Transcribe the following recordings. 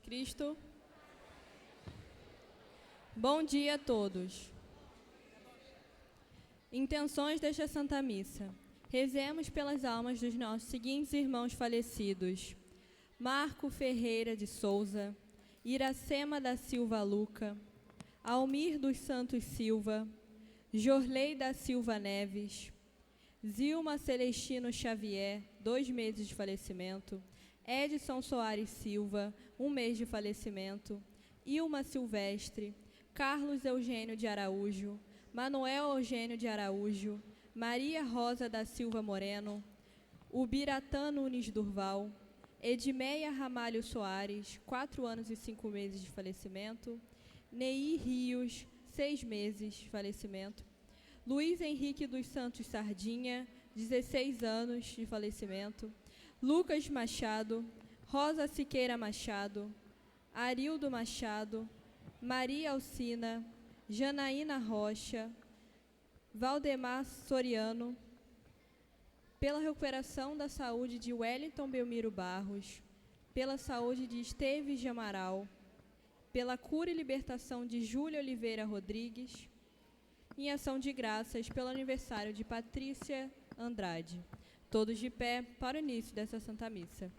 Cristo. Bom dia a todos. Intenções desta Santa Missa. Rezemos pelas almas dos nossos seguintes irmãos falecidos: Marco Ferreira de Souza, Iracema da Silva Luca, Almir dos Santos Silva, Jorley da Silva Neves, Zilma Celestino Xavier, 2 meses de falecimento, Edson Soares Silva, 1 mês de falecimento, Ilma Silvestre, Carlos Eugênio de Araújo, Manuel Eugênio de Araújo, Maria Rosa da Silva Moreno, Ubiratã Nunes Durval, Edmeia Ramalho Soares, 4 anos e 5 meses de falecimento, Neir Rios, 6 meses de falecimento, Luiz Henrique dos Santos Sardinha, 16 anos de falecimento, Lucas Machado, Rosa Siqueira Machado, Arildo Machado, Maria Alcina, Janaína Rocha, Valdemar Soriano, pela recuperação da saúde de Wellington Belmiro Barros, pela saúde de Esteves de Amaral, pela cura e libertação de Júlia Oliveira Rodrigues, em ação de graças pelo aniversário de Patrícia Andrade. Todos de pé para o início dessa Santa Missa.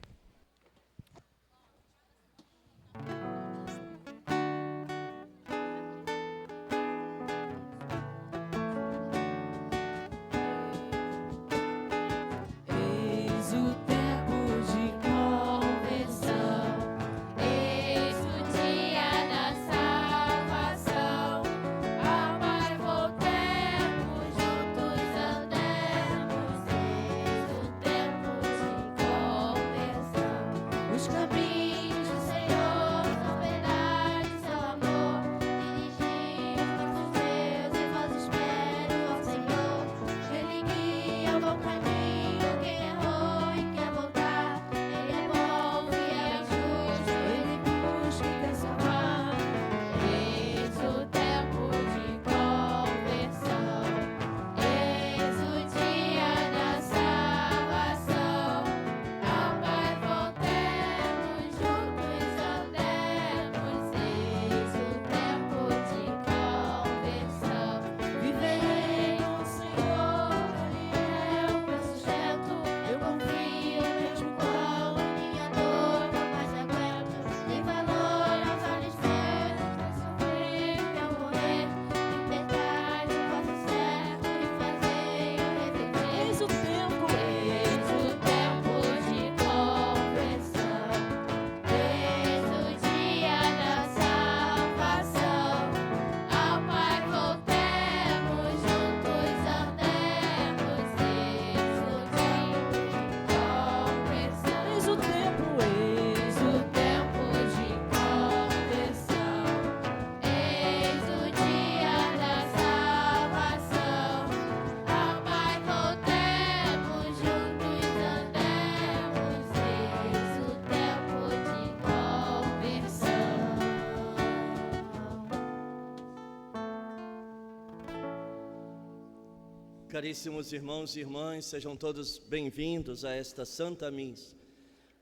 Caríssimos irmãos e irmãs, sejam todos bem-vindos a esta Santa Missa.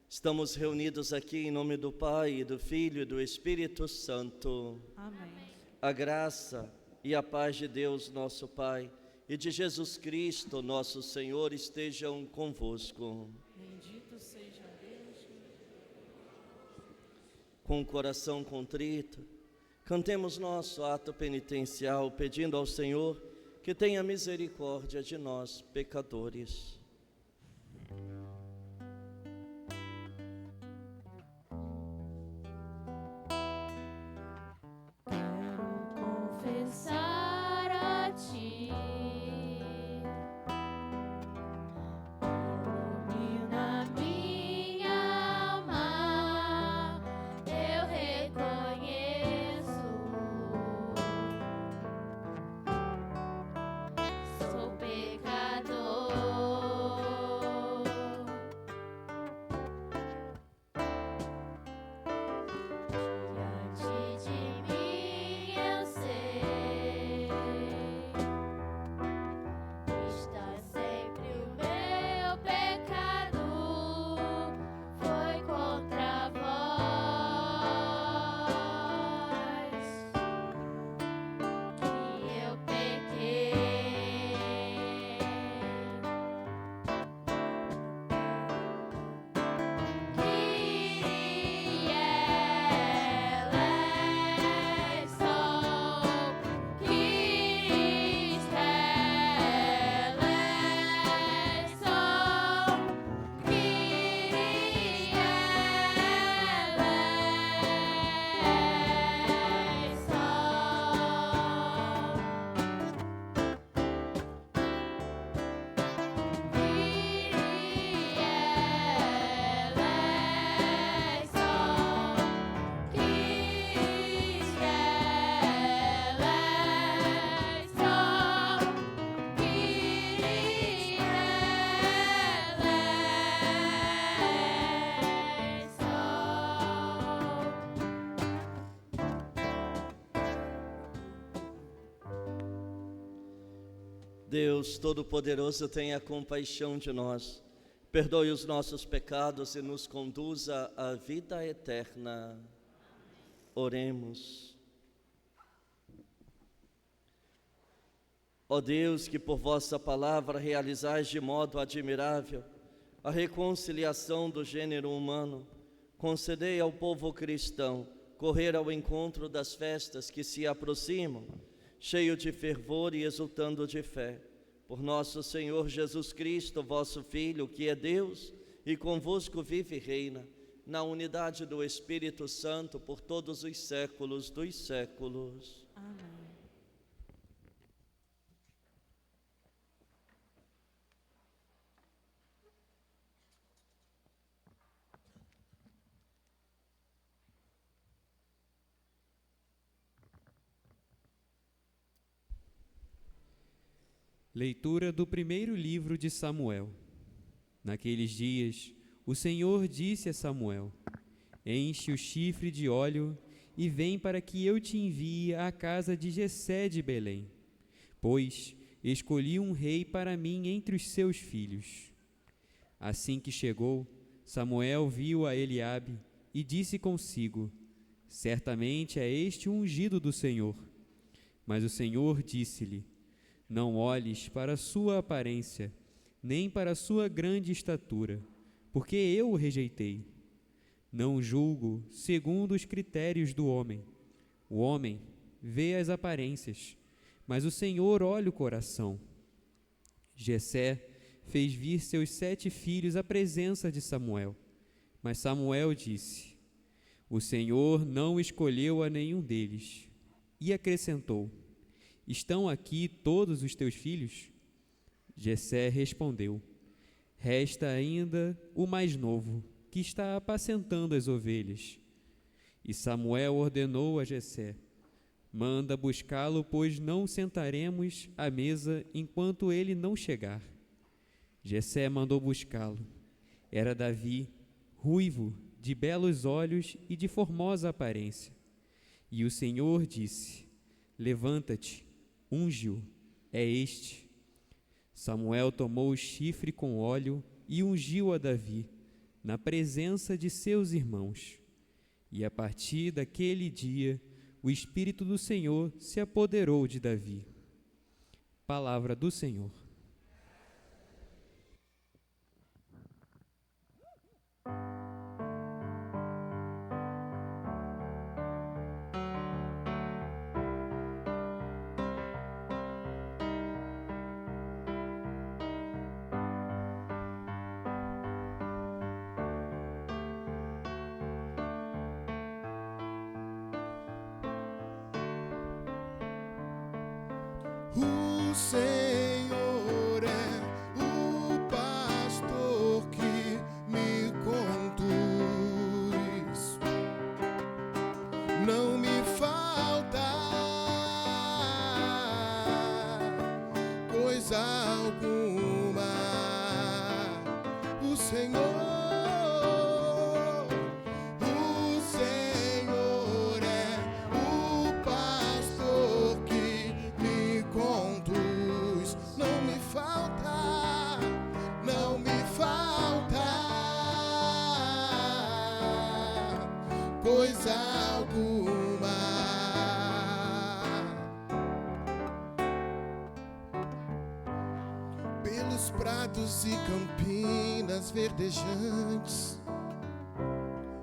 Estamos reunidos aqui em nome do Pai, e do Filho e do Espírito Santo. Amém. A graça e a paz de Deus, nosso Pai, e de Jesus Cristo, nosso Senhor, estejam convosco. Bendito seja Deus. Com o coração contrito, cantemos nosso ato penitencial, pedindo ao Senhor que tenha misericórdia de nós, pecadores. Confessar a ti, ilumina minha alma, eu reconheço, sou pecador. Diante de mim eu sei Deus Todo-Poderoso, tenha compaixão de nós, perdoe os nossos pecados e nos conduza à vida eterna. Oremos. Ó Deus, que por vossa palavra realizais de modo admirável a reconciliação do gênero humano, concedei ao povo cristão correr ao encontro das festas que se aproximam, cheio de fervor e exultando de fé. Por nosso Senhor Jesus Cristo, vosso Filho, que é Deus e convosco vive e reina, na unidade do Espírito Santo, por todos os séculos dos séculos. Amém. Leitura do primeiro livro de Samuel. Naqueles dias, o Senhor disse a Samuel: enche o chifre de óleo e vem para que eu te envie à casa de Jessé de Belém, pois escolhi um rei para mim entre os seus filhos. Assim que chegou, Samuel viu a Eliabe e disse consigo: certamente é este o ungido do Senhor. Mas o Senhor disse-lhe: não olhes para a sua aparência, nem para a sua grande estatura, porque eu o rejeitei. Não julgo segundo os critérios do homem. O homem vê as aparências, mas o Senhor olha o coração. Jessé fez vir seus 7 filhos à presença de Samuel, mas Samuel disse: o Senhor não escolheu a nenhum deles. E acrescentou: estão aqui todos os teus filhos? Jessé respondeu: resta ainda o mais novo, que está apacentando as ovelhas. E Samuel ordenou a Jessé: manda buscá-lo, pois não sentaremos à mesa enquanto ele não chegar. Jessé mandou buscá-lo. Era Davi, ruivo, de belos olhos e de formosa aparência. E o Senhor disse: levanta-te, unge-o, é este. Samuel tomou o chifre com óleo e ungiu a Davi, na presença de seus irmãos. E a partir daquele dia, o Espírito do Senhor se apoderou de Davi. Palavra do Senhor. O Senhor é o pastor que me conduz, não me falta coisa alguma. O Senhor coisa alguma. Pelos prados e campinas verdejantes,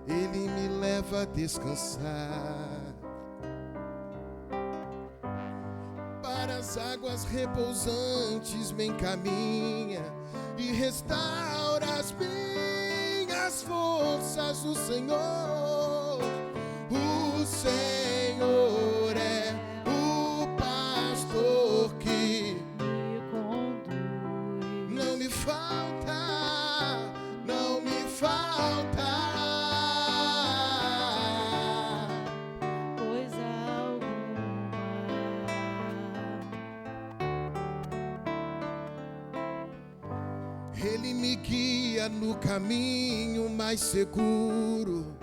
Ele me leva a descansar. Para as águas repousantes me encaminha e restaura as minhas forças. O Senhor é o pastor que me conduz. Não me falta coisa alguma. Ele me guia no caminho mais seguro,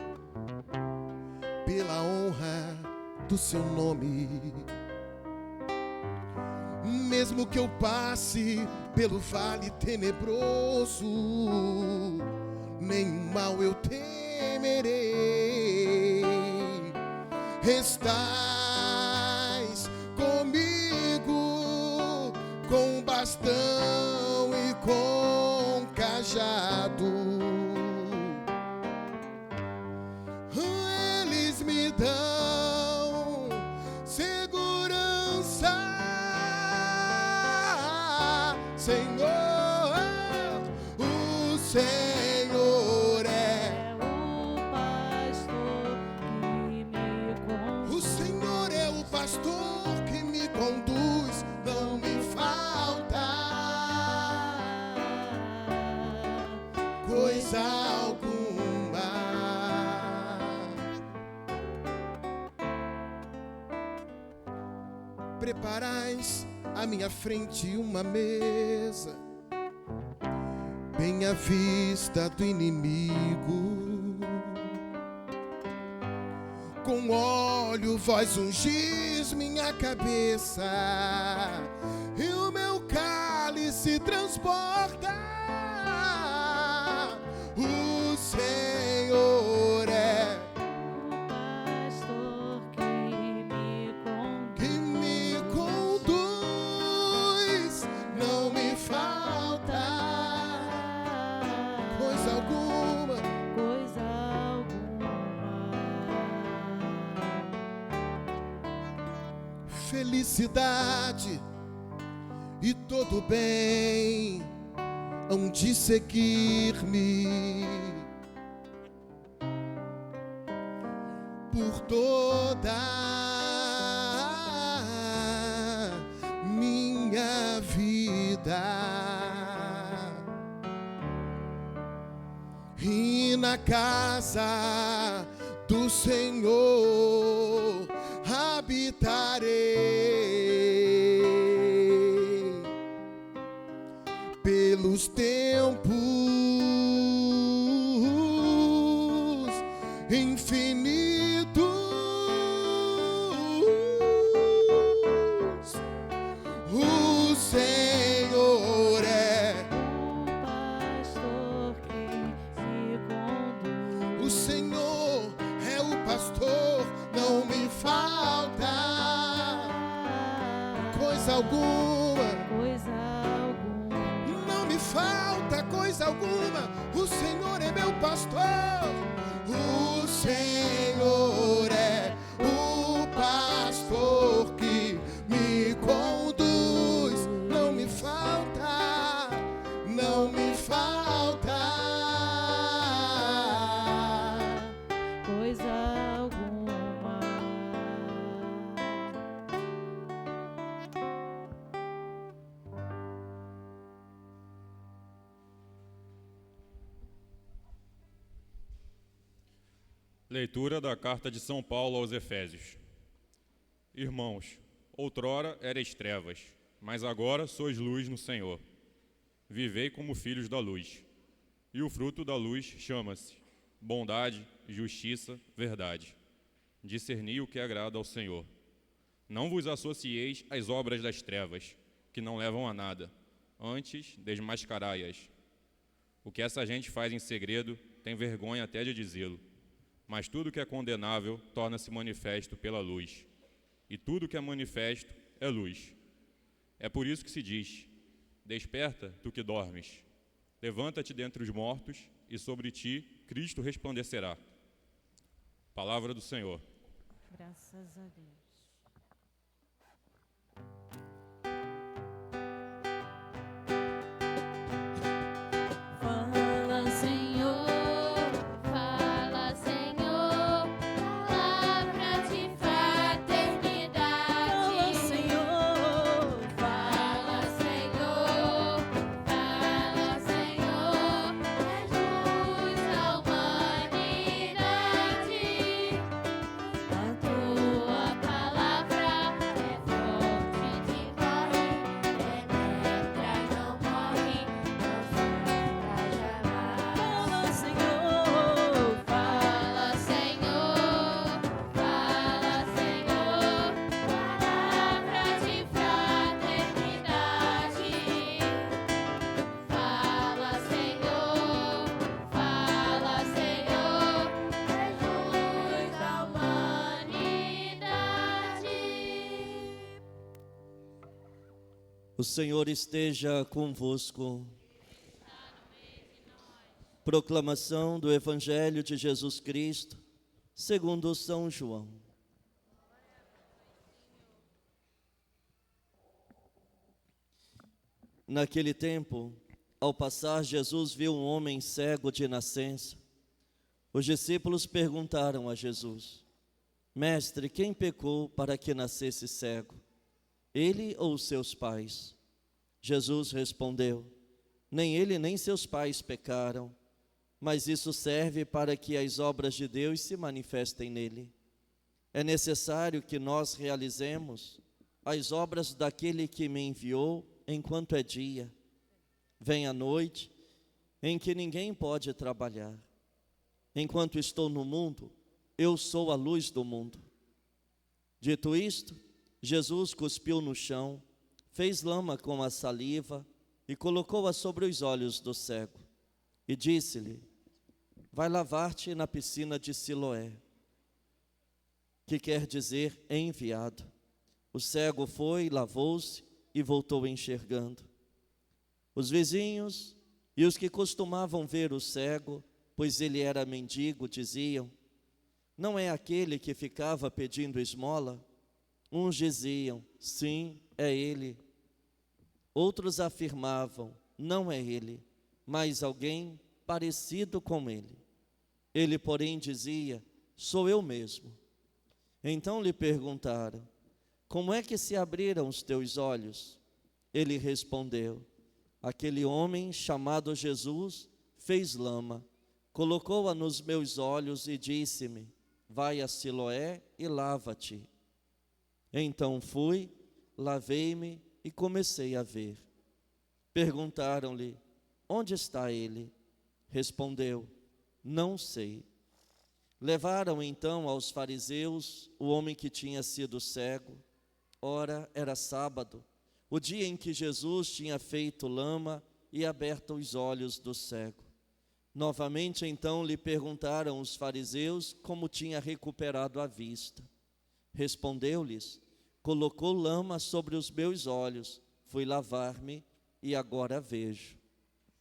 pela honra do seu nome. mesmo que eu passe pelo vale tenebroso, nenhum mal eu temerei. Estás comigo com bastão e com cajado. Eles me dão segurança, Senhor. O Senhor é o pastor que me conduz. o Senhor é o pastor que me conduz, não me falta coisa alguma. Preparais à minha frente uma mesa, bem à vista do inimigo. Com óleo vós ungis minha cabeça, e o meu cálice transborda. O Senhor é Pastor que me conduz, não me falta coisa alguma. coisa alguma. Felicidade e todo bem hão de seguir-me por toda minha vida, e na casa do Senhor habitarei pelos tempos infinitos. O Senhor é Pastor que me conduz. o Senhor é o pastor, não me falta coisa alguma. Coisa alguma. Não me falta coisa alguma. O Senhor é meu pastor. O Senhor é o pastor que me conduz. Não me falta, não me falta Coisa alguma. Leitura da Carta de São Paulo aos Efésios. Irmãos, outrora erais trevas, mas agora sois luz no Senhor. Vivei como filhos da luz. E o fruto da luz chama-se bondade, justiça, verdade. Discerni o que agrada ao Senhor. Não vos associeis às obras das trevas, que não levam a nada. Antes, desmascarai-as. O que essa gente faz em segredo, tem vergonha até de dizê-lo. Mas tudo que é condenável torna-se manifesto pela luz. E tudo que é manifesto é luz. É por isso que se diz: desperta, tu que dormes. Levanta-te dentre os mortos, e sobre ti Cristo resplandecerá. Palavra do Senhor. Graças a Deus. Fala, Senhor, palavra de fraternidade. Fala, Senhor, é luz à humanidade. A tua palavra O Senhor esteja convosco. Proclamação do Evangelho de Jesus Cristo, segundo São João. Naquele tempo, ao passar, Jesus viu um homem cego de nascença. Os discípulos perguntaram a Jesus: Mestre, quem pecou para que nascesse cego? Ele ou seus pais? Jesus respondeu: Nem ele nem seus pais pecaram, mas isso serve para que as obras de Deus se manifestem nele. É necessário que nós realizemos as obras daquele que me enviou enquanto é dia. Vem a noite, em que ninguém pode trabalhar. Enquanto estou no mundo, eu sou a luz do mundo. Dito isto, Jesus cuspiu no chão, fez lama com a saliva e colocou-a sobre os olhos do cego. E disse-lhe: Vai lavar-te na piscina de Siloé, que quer dizer enviado. O cego foi, lavou-se e voltou enxergando. Os vizinhos e os que costumavam ver o cego, pois ele era mendigo, diziam: Não é aquele que ficava pedindo esmola? Uns diziam: Sim, é ele. Outros afirmavam: Não é ele, mas alguém parecido com ele. Ele, porém, dizia: Sou eu mesmo. Então lhe perguntaram: Como é que se abriram os teus olhos? Ele respondeu: Aquele homem chamado Jesus fez lama, colocou-a nos meus olhos e disse-me: Vai a Siloé e lava-te. Então fui, lavei-me e comecei a ver. Perguntaram-lhe: Onde está ele? Respondeu: Não sei. Levaram então aos fariseus o homem que tinha sido cego. Ora, era sábado, o dia em que Jesus tinha feito lama e aberto os olhos do cego. Novamente então lhe perguntaram os fariseus como tinha recuperado a vista. Respondeu-lhes: Colocou lama sobre os meus olhos, fui lavar-me e agora vejo.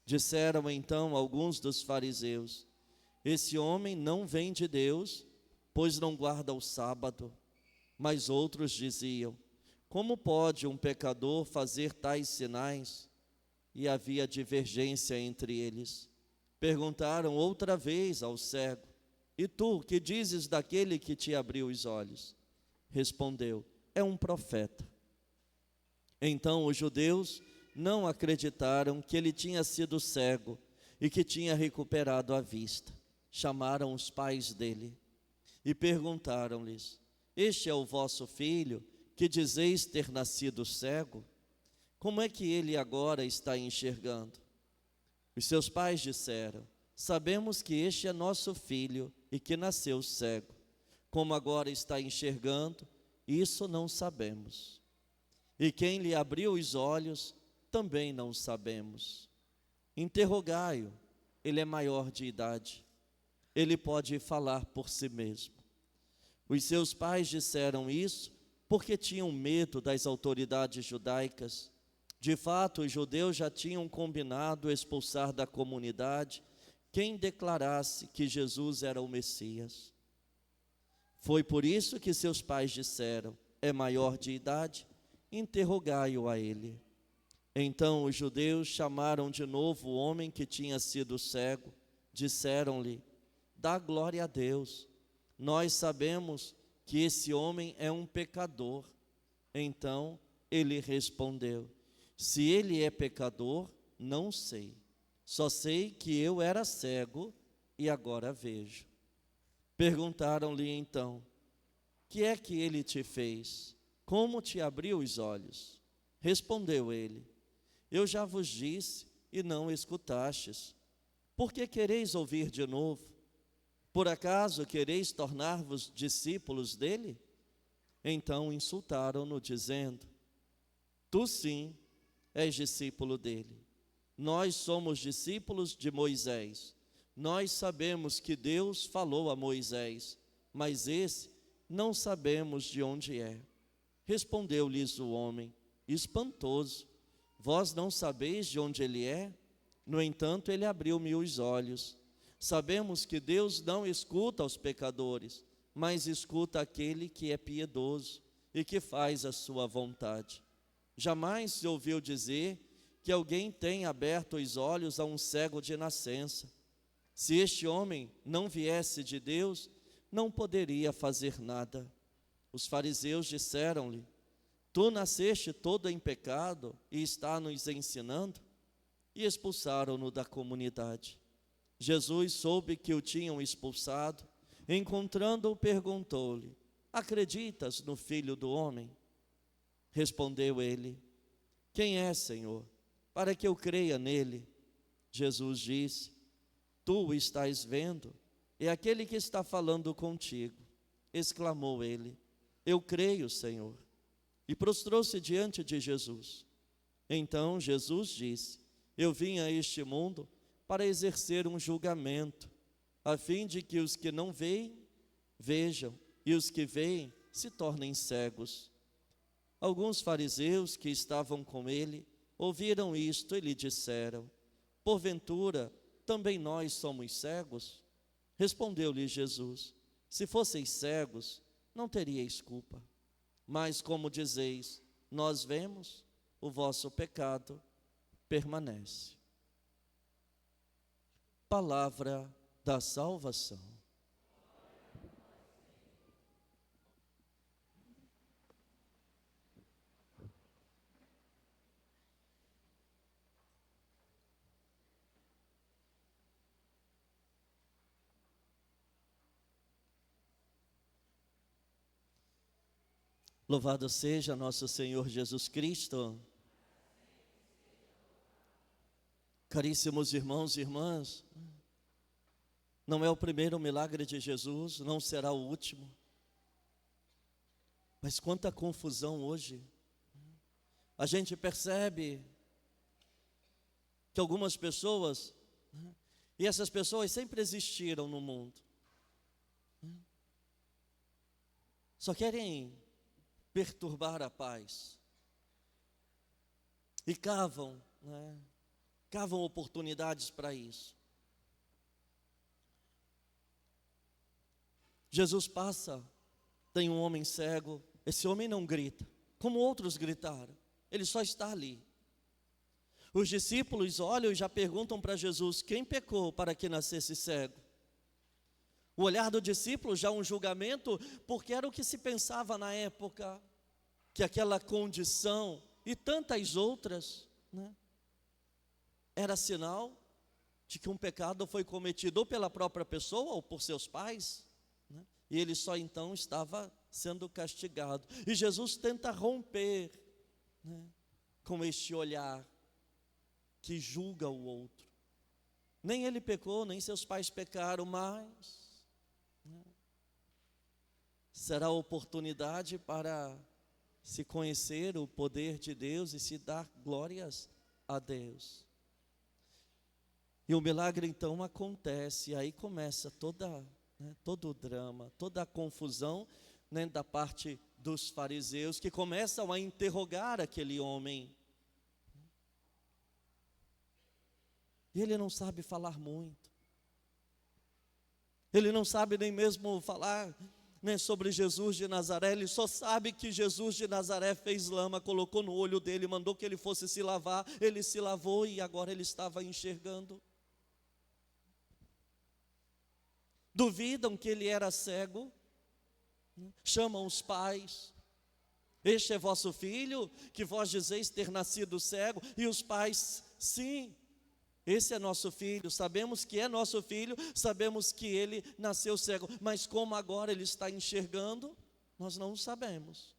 Disseram então alguns dos fariseus: Esse homem não vem de Deus, pois não guarda o sábado. Mas outros diziam: Como pode um pecador fazer tais sinais? E havia divergência entre eles. Perguntaram outra vez ao cego: E tu, que dizes daquele que te abriu os olhos? Respondeu: É um profeta. Então os judeus não acreditaram que ele tinha sido cego e que tinha recuperado a vista. Chamaram os pais dele e perguntaram-lhes: Este é o vosso filho, que dizeis ter nascido cego? Como é que ele agora está enxergando? Os seus pais disseram: Sabemos que este é nosso filho e que nasceu cego. Como agora está enxergando, isso não sabemos. E quem lhe abriu os olhos, também não sabemos. Interrogai-o, ele é maior de idade. Ele pode falar por si mesmo. Os seus pais disseram isso porque tinham medo das autoridades judaicas. De fato, os judeus já tinham combinado expulsar da comunidade quem declarasse que Jesus era o Messias. Foi por isso que seus pais disseram: É maior de idade, interrogai-o a ele. Então os judeus chamaram de novo o homem que tinha sido cego. Disseram-lhe: Dá glória a Deus. Nós sabemos que esse homem é um pecador. Então ele respondeu: Se ele é pecador, não sei. Só sei que eu era cego e agora vejo. Perguntaram-lhe então: Que é que ele te fez? Como te abriu os olhos? Respondeu ele: Eu já vos disse e não escutastes. Por que quereis ouvir de novo? Por acaso quereis tornar-vos discípulos dele? Então insultaram-no, dizendo: Tu sim és discípulo dele. Nós somos discípulos de Moisés. Nós sabemos que Deus falou a Moisés, mas esse não sabemos de onde é. Respondeu-lhes o homem, espantoso, Vós não sabeis de onde ele é? No entanto, ele abriu-me os olhos. Sabemos que Deus não escuta os pecadores, mas escuta aquele que é piedoso e que faz a sua vontade. Jamais se ouviu dizer que alguém tenha aberto os olhos a um cego de nascença. Se este homem não viesse de Deus, não poderia fazer nada. Os fariseus disseram-lhe: Tu nasceste todo em pecado e está nos ensinando? E expulsaram-no da comunidade. Jesus soube que o tinham expulsado. Encontrando-o, perguntou-lhe: Acreditas no Filho do Homem? Respondeu ele: Quem é, Senhor, para que eu creia nele? Jesus disse: Tu o estás vendo, é aquele que está falando contigo. Exclamou ele: Eu creio, Senhor. E prostrou-se diante de Jesus. Então Jesus disse: Eu vim a este mundo para exercer um julgamento, a fim de que os que não veem, vejam, e os que veem se tornem cegos. Alguns fariseus que estavam com ele ouviram isto e lhe disseram: Porventura, também nós somos cegos? Respondeu-lhe Jesus: Se fosseis cegos, não teríeis culpa. Mas como dizeis, nós vemos, o vosso pecado permanece. Palavra da salvação. Louvado seja nosso Senhor Jesus Cristo. Caríssimos irmãos e irmãs, não é o primeiro milagre de Jesus, não será o último. Mas quanta confusão hoje. A gente percebe que algumas pessoas, e essas pessoas sempre existiram no mundo, só querem perturbar a paz. E cavam oportunidades para isso. Jesus passa, tem um homem cego, esse homem não grita, como outros gritaram, ele só está ali. Os discípulos olham e já perguntam para Jesus: quem pecou para que nascesse cego? O olhar do discípulo já um julgamento, porque era o que se pensava na época, que aquela condição e tantas outras, era sinal de que um pecado foi cometido ou pela própria pessoa ou por seus pais, e ele só então estava sendo castigado. E Jesus tenta romper com este olhar que julga o outro. Nem ele pecou, nem seus pais pecaram, mas será a oportunidade para se conhecer o poder de Deus e se dar glórias a Deus. E o milagre então acontece, e aí começa todo o drama, toda a confusão da parte dos fariseus, que começam a interrogar aquele homem. E ele não sabe falar muito. Ele não sabe nem mesmo falar sobre Jesus de Nazaré. Ele só sabe que Jesus de Nazaré fez lama, colocou no olho dele, mandou que ele fosse se lavar. Ele se lavou e agora ele estava enxergando. Duvidam que ele era cego, chamam os pais: este é vosso filho, que vós dizeis ter nascido cego? E os pais: sim, esse é nosso filho, sabemos que é nosso filho, sabemos que ele nasceu cego, mas como agora ele está enxergando, nós não sabemos.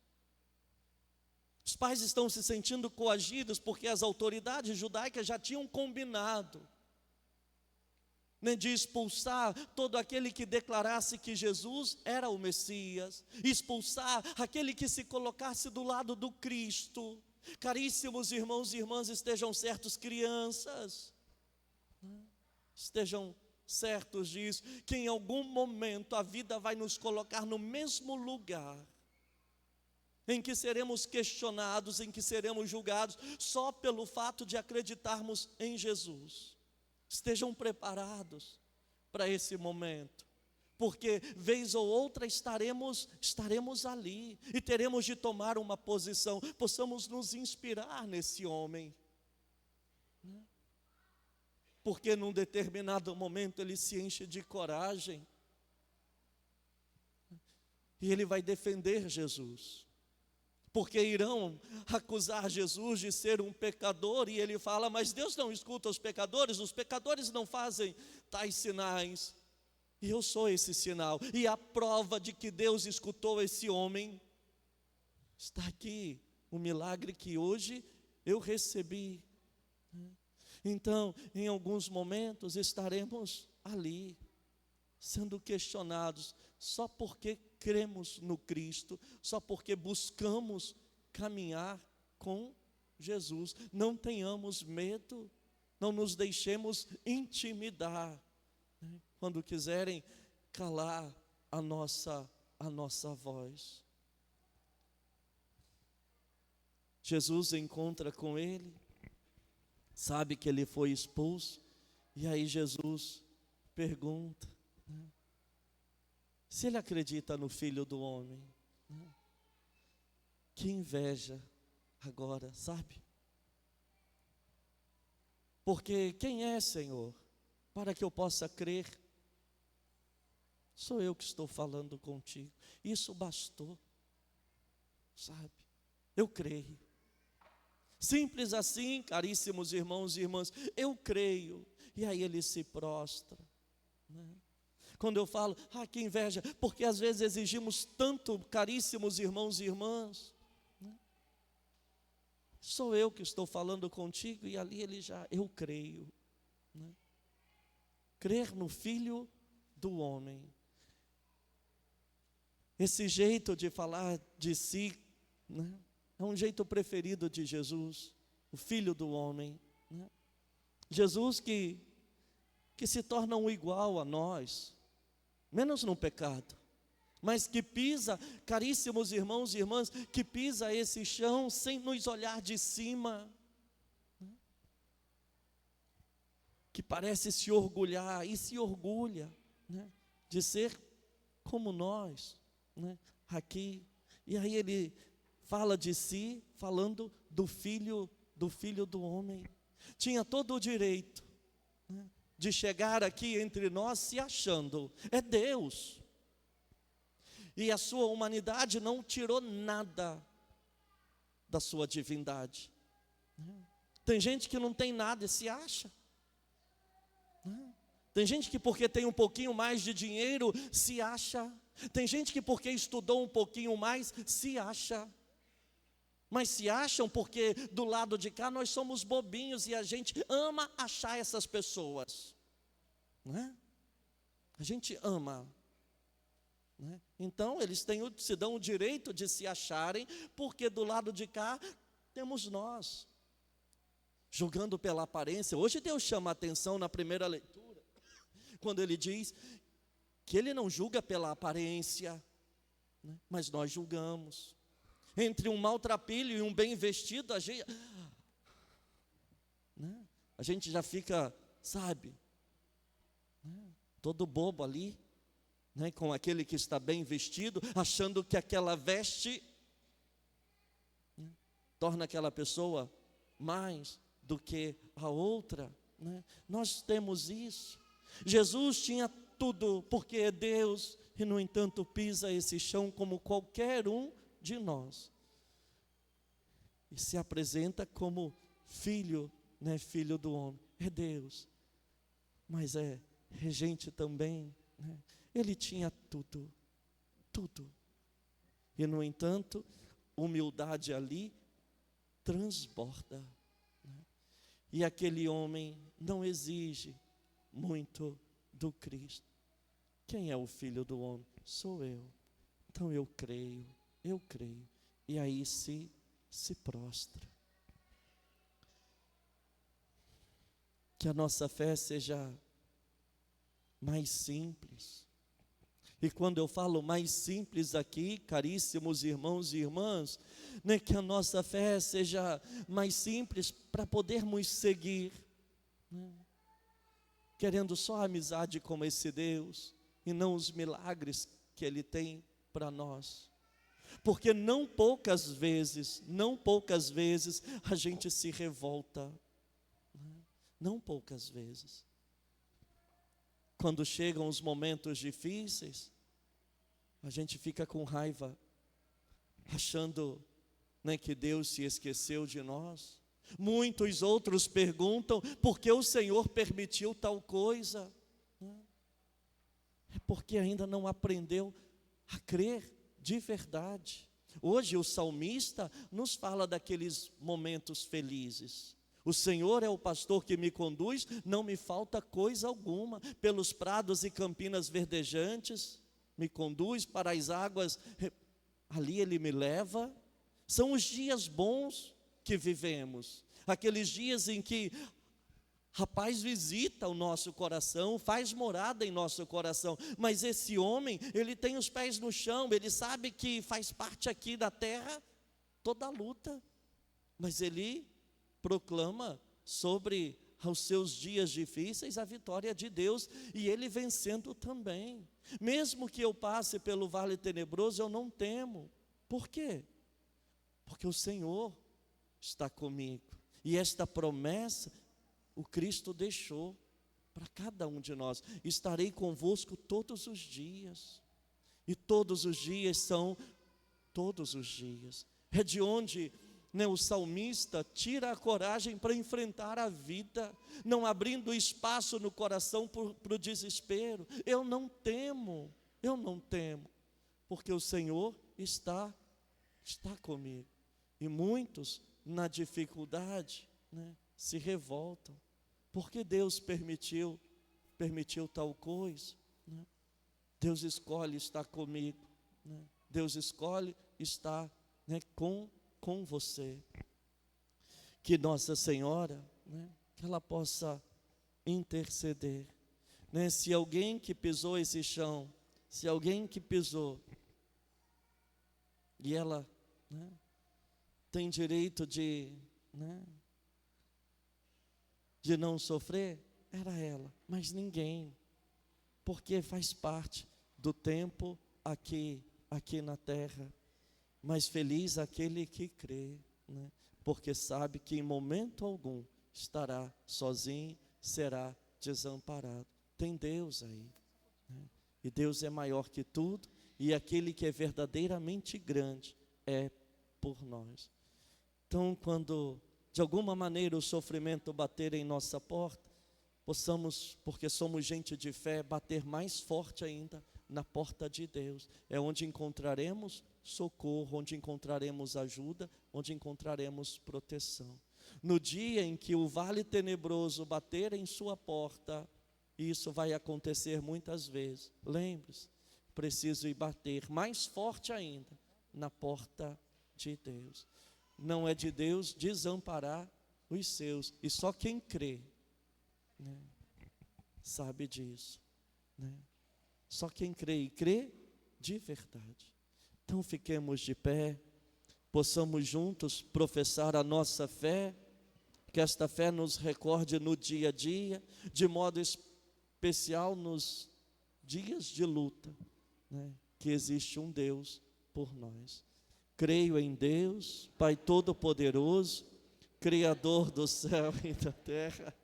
Os pais estão se sentindo coagidos porque as autoridades judaicas já tinham combinado de expulsar todo aquele que declarasse que Jesus era o Messias, expulsar aquele que se colocasse do lado do Cristo. Caríssimos irmãos e irmãs, estejam certos, crianças, estejam certos disso, que em algum momento a vida vai nos colocar no mesmo lugar em que seremos questionados, em que seremos julgados, só pelo fato de acreditarmos em Jesus. Estejam preparados para esse momento, porque vez ou outra estaremos ali, e teremos de tomar uma posição. Possamos nos inspirar nesse homem, né? Porque num determinado momento ele se enche de coragem, e ele vai defender Jesus, porque irão acusar Jesus de ser um pecador, e ele fala: mas Deus não escuta os pecadores não fazem tais sinais, e eu sou esse sinal. E a prova de que Deus escutou esse homem está aqui, o milagre que hoje eu recebi. Então, em alguns momentos estaremos ali, sendo questionados, só porque cremos no Cristo, só porque buscamos caminhar com Jesus. Não tenhamos medo, não nos deixemos intimidar, né, quando quiserem calar a nossa voz. Jesus encontra com ele, sabe que ele foi expulso, e aí Jesus pergunta, né, se ele acredita no Filho do Homem, né? Que inveja agora, sabe? Porque quem é, Senhor, para que eu possa crer? Sou eu que estou falando contigo. Isso bastou, sabe? Eu creio. Simples assim, caríssimos irmãos e irmãs, eu creio. E aí ele se prostra, né? Quando eu falo, que inveja, porque às vezes exigimos tanto, caríssimos irmãos e irmãs, né? Sou eu que estou falando contigo, e ali ele já, eu creio, né? Crer no Filho do Homem. Esse jeito de falar de si, né, é um jeito preferido de Jesus, o Filho do Homem, né? Jesus que se torna um igual a nós, menos no pecado, mas que pisa, caríssimos irmãos e irmãs, que pisa esse chão sem nos olhar de cima, né? Que parece se orgulhar, e se orgulha, né, de ser como nós, né, aqui. E aí ele fala de si, falando do filho do homem. Tinha todo o direito, né, de chegar aqui entre nós se achando, é Deus. E a sua humanidade não tirou nada da sua divindade. Tem gente que não tem nada e se acha. Tem gente que porque tem um pouquinho mais de dinheiro se acha. Tem gente que porque estudou um pouquinho mais se acha. Mas se acham porque do lado de cá nós somos bobinhos, e a gente ama achar essas pessoas, né? A gente ama, né? Então eles se dão o direito de se acharem, porque do lado de cá temos nós, julgando pela aparência. Hoje Deus chama a atenção na primeira leitura, quando ele diz que ele não julga pela aparência, né, mas nós julgamos. Entre um maltrapilho e um bem vestido, a gente já fica, sabe, né, todo bobo ali, né, com aquele que está bem vestido, achando que aquela veste, né, torna aquela pessoa mais do que a outra, né? Nós temos isso. Jesus tinha tudo, porque é Deus, e no entanto pisa esse chão como qualquer um de nós, e se apresenta como filho, né, filho do homem. É Deus, mas é regente também, né? Ele tinha tudo, e no entanto, humildade ali transborda, né? E aquele homem não exige muito do Cristo. Quem é o Filho do Homem? Sou eu. Então eu creio. E aí se prostra. Que a nossa fé seja mais simples, E quando eu falo mais simples aqui, caríssimos irmãos e irmãs, né, que a nossa fé seja mais simples para podermos seguir, né, querendo só a amizade com esse Deus e não os milagres que Ele tem para nós. Porque não poucas vezes a gente se revolta, né? Não poucas vezes. Quando chegam os momentos difíceis, a gente fica com raiva, achando, né, que Deus se esqueceu de nós. Muitos outros perguntam por que o Senhor permitiu tal coisa. É porque ainda não aprendeu a crer de verdade. Hoje o salmista nos fala daqueles momentos felizes. O Senhor é o pastor que me conduz, não me falta coisa alguma. Pelos prados e campinas verdejantes, me conduz para as águas, ali Ele me leva. São os dias bons que vivemos, aqueles dias em que a paz visita o nosso coração, faz morada em nosso coração. Mas esse homem, ele tem os pés no chão, ele sabe que faz parte aqui da terra toda a luta, mas ele proclama sobre os seus dias difíceis a vitória de Deus, e ele vencendo também. Mesmo que eu passe pelo vale tenebroso, eu não temo. Por quê? Porque o Senhor está comigo, e esta promessa o Cristo deixou para cada um de nós: estarei convosco todos os dias. E todos os dias são todos os dias. É de onde, né, o salmista tira a coragem para enfrentar a vida, não abrindo espaço no coração para o desespero. Eu não temo, porque o Senhor está comigo. E muitos, na dificuldade, né, se revoltam. Porque Deus permitiu tal coisa, né? Deus escolhe estar comigo, né? Deus escolhe estar, né, com você. Que Nossa Senhora, né, que ela possa interceder, né? Se alguém que pisou esse chão, se alguém que pisou, e ela, né, tem direito de, né, de não sofrer, era ela, mas ninguém, porque faz parte do tempo aqui na terra. Mas feliz aquele que crê, né? Porque sabe que em momento algum estará sozinho, será desamparado. Tem Deus aí, né? E Deus é maior que tudo, e aquele que é verdadeiramente grande é por nós. Então, quando de alguma maneira o sofrimento bater em nossa porta, possamos, porque somos gente de fé, bater mais forte ainda na porta de Deus. É onde encontraremos socorro, onde encontraremos ajuda, onde encontraremos proteção. No dia em que o vale tenebroso bater em sua porta, e isso vai acontecer muitas vezes, lembre-se, preciso ir bater mais forte ainda na porta de Deus. Não é de Deus desamparar os seus, e só quem crê, né, sabe disso, né? Só quem crê, e crê de verdade. Então fiquemos de pé, possamos juntos professar a nossa fé, que esta fé nos recorde no dia a dia, de modo especial nos dias de luta, né, que existe um Deus por nós. Creio em Deus, Pai Todo-Poderoso, Criador do céu e da terra.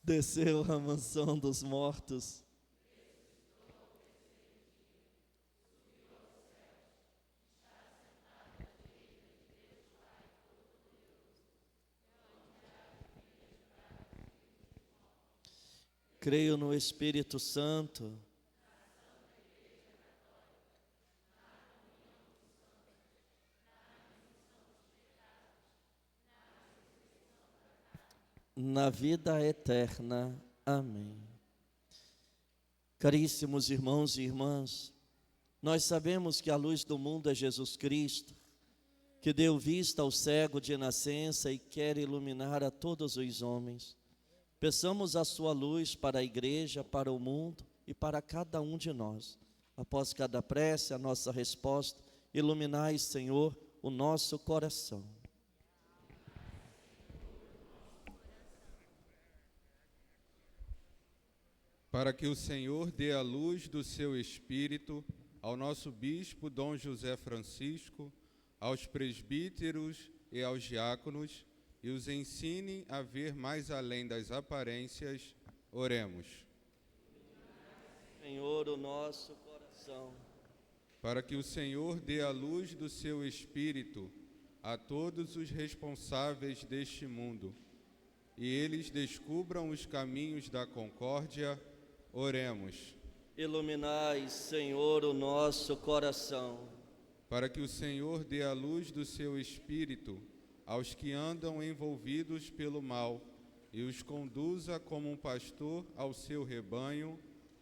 Desceu à mansão dos mortos. Creio no Espírito Santo, na vida eterna. Amém. Caríssimos irmãos e irmãs, nós sabemos que a luz do mundo é Jesus Cristo, que deu vista ao cego de nascença e quer iluminar a todos os homens. Peçamos a sua luz para a igreja, para o mundo e para cada um de nós. Após cada prece, a nossa resposta: iluminai, Senhor, o nosso coração. Para que o Senhor dê a luz do seu Espírito ao nosso bispo Dom José Francisco, aos presbíteros e aos diáconos, e os ensine a ver mais além das aparências, oremos. Senhor, o nosso coração. Para que o Senhor dê a luz do seu Espírito a todos os responsáveis deste mundo, e eles descubram os caminhos da concórdia, oremos. Iluminai, Senhor, o nosso coração. Para que o Senhor dê a luz do seu Espírito aos que andam envolvidos pelo mal e os conduza como um pastor ao seu rebanho,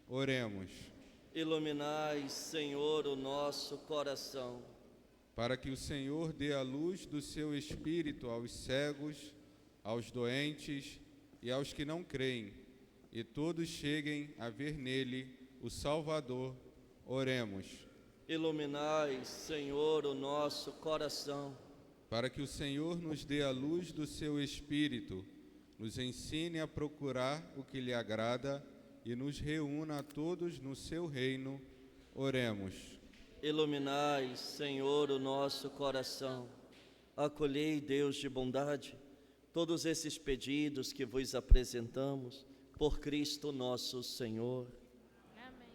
oremos. Iluminai, Senhor, o nosso coração. Para que o Senhor dê a luz do seu Espírito aos cegos, aos doentes e aos que não creem, e todos cheguem a ver nele o Salvador, oremos. Iluminai, Senhor, o nosso coração. Para que o Senhor nos dê a luz do seu Espírito, nos ensine a procurar o que lhe agrada e nos reúna a todos no seu reino, oremos. Iluminai, Senhor, o nosso coração. Acolhei, Deus de bondade, todos esses pedidos que vos apresentamos, por Cristo nosso Senhor. Amém.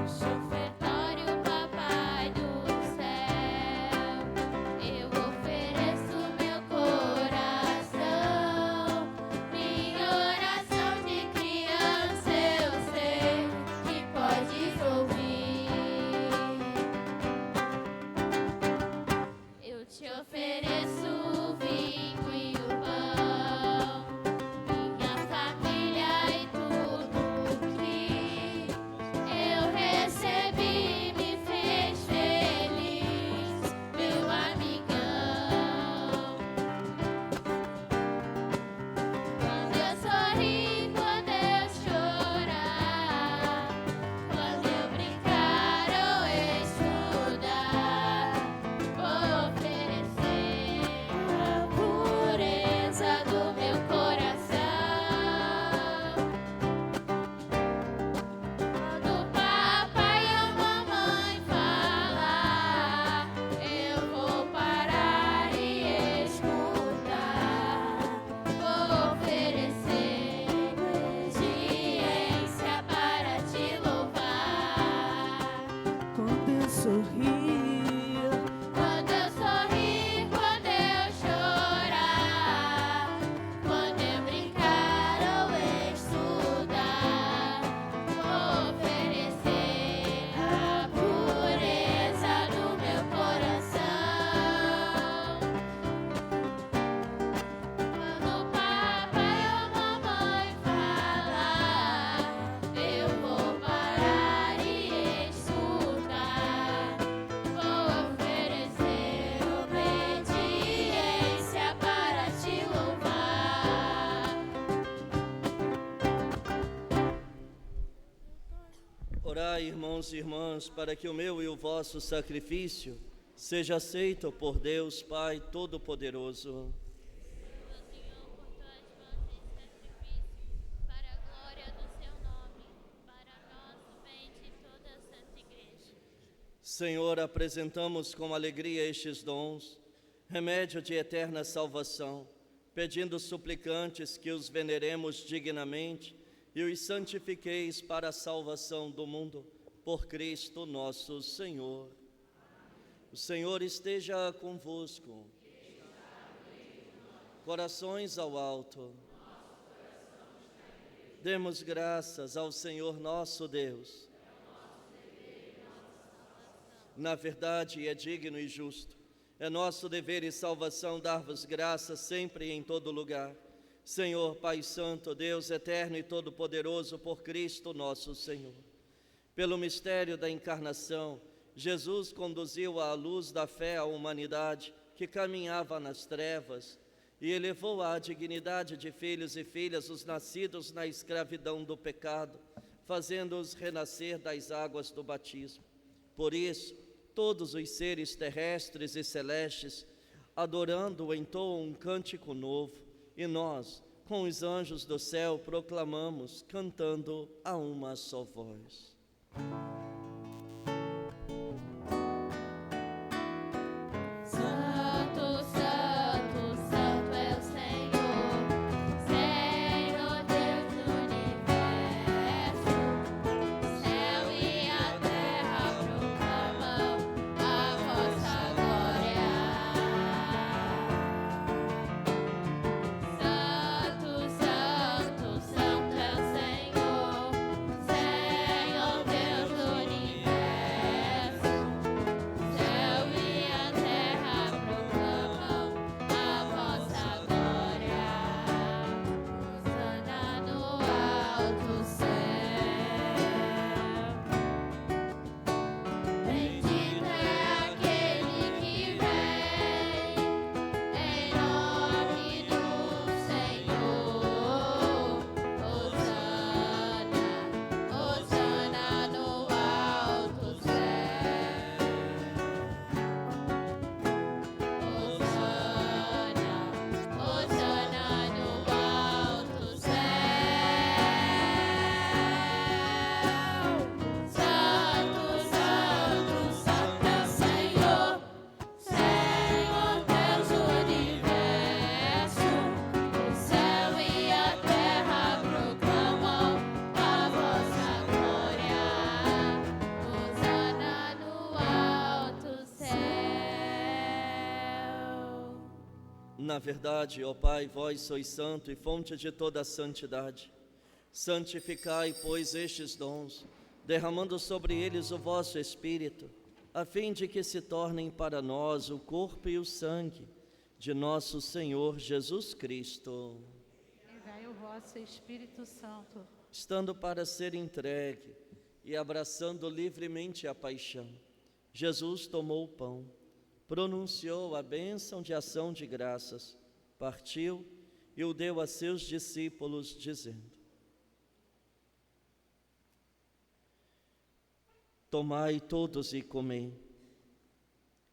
Ofertório, Papai do céu, eu ofereço meu coração, minha oração de criança eu sei que podes ouvir. Eu te ofereço o vinho e o pão, minha família e tudo que eu recebi me fez feliz, meu amigão. Quando eu sorrir, quando eu chorar, quando eu brincar ou estudar, vou oferecer a pureza do meu coração. Quando o papai ou mamãe falar, eu vou parar e escutar. Vou oferecer obediência para te louvar. Quando eu sorrir, Quando eu sorrir, quando eu chorar, quando eu brincar ou estudar, vou oferecer a pureza do meu coração. Quando o papai ou mamãe falar, eu vou parar e escutar. Vou oferecer obediência para te louvar. Orai, irmãos e irmãs, para que o meu e o vosso sacrifício seja aceito por Deus Pai Todo-Poderoso. Senhor, por tuas mãos em sacrifício, para a glória do seu nome, para nosso bem de toda a Santa Igreja. Senhor, apresentamos com alegria estes dons, remédio de eterna salvação, pedindo suplicantes que os veneremos dignamente e os santifiqueis para a salvação do mundo, por Cristo nosso Senhor. O Senhor esteja convosco. Corações ao alto. Demos graças ao Senhor nosso Deus. Na verdade, é digno e justo. É nosso dever e salvação dar-vos graças sempre e em todo lugar. Senhor, Pai Santo, Deus eterno e todo-poderoso, por Cristo nosso Senhor. Pelo mistério da encarnação, Jesus conduziu à luz da fé a humanidade que caminhava nas trevas e elevou à dignidade de filhos e filhas os nascidos na escravidão do pecado, fazendo-os renascer das águas do batismo. Por isso, todos os seres terrestres e celestes, adorando-o, entoam um cântico novo, e nós, com os anjos do céu, proclamamos, cantando a uma só voz. Santo, Santo, Santo é o Senhor, Senhor Deus do universo. Céu e a terra proclamam a vossa glória. Santo, Santo, Santo é o Senhor, Senhor Deus do universo. Céu e a terra proclamam a vossa glória. Hosana no alto céu. Bendito é aquele que vem em nome do Senhor. Hosana, Hosana no alto céu. Hosana, Hosana no alto céu. Santo, Santo, Santo é o Senhor, Senhor Deus do universo. O céu e a terra proclamam a vossa glória. Hosana no alto céu. Na verdade, ó Pai, vós sois santo e fonte de toda a santidade. Santificai, pois, estes dons, derramando sobre eles o vosso Espírito, a fim de que se tornem para nós o corpo e o sangue de nosso Senhor Jesus Cristo, Enviai o vosso Espírito Santo, estando para ser entregue e abraçando livremente a paixão. Jesus tomou o pão, pronunciou a bênção de ação de graças, partiu e o deu a seus discípulos, dizendo: Tomai todos e comei.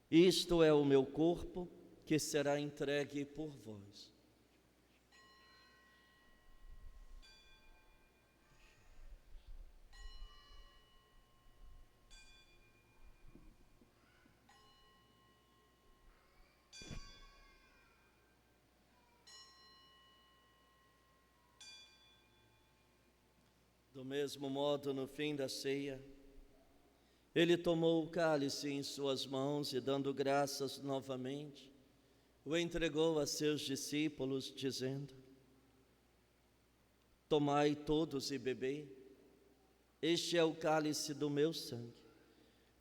Isto é o meu corpo, que será entregue por vós. Do mesmo modo, no fim da ceia, ele tomou o cálice em suas mãos e, dando graças novamente, o entregou a seus discípulos, dizendo: Tomai todos e bebei. Este é o cálice do meu sangue,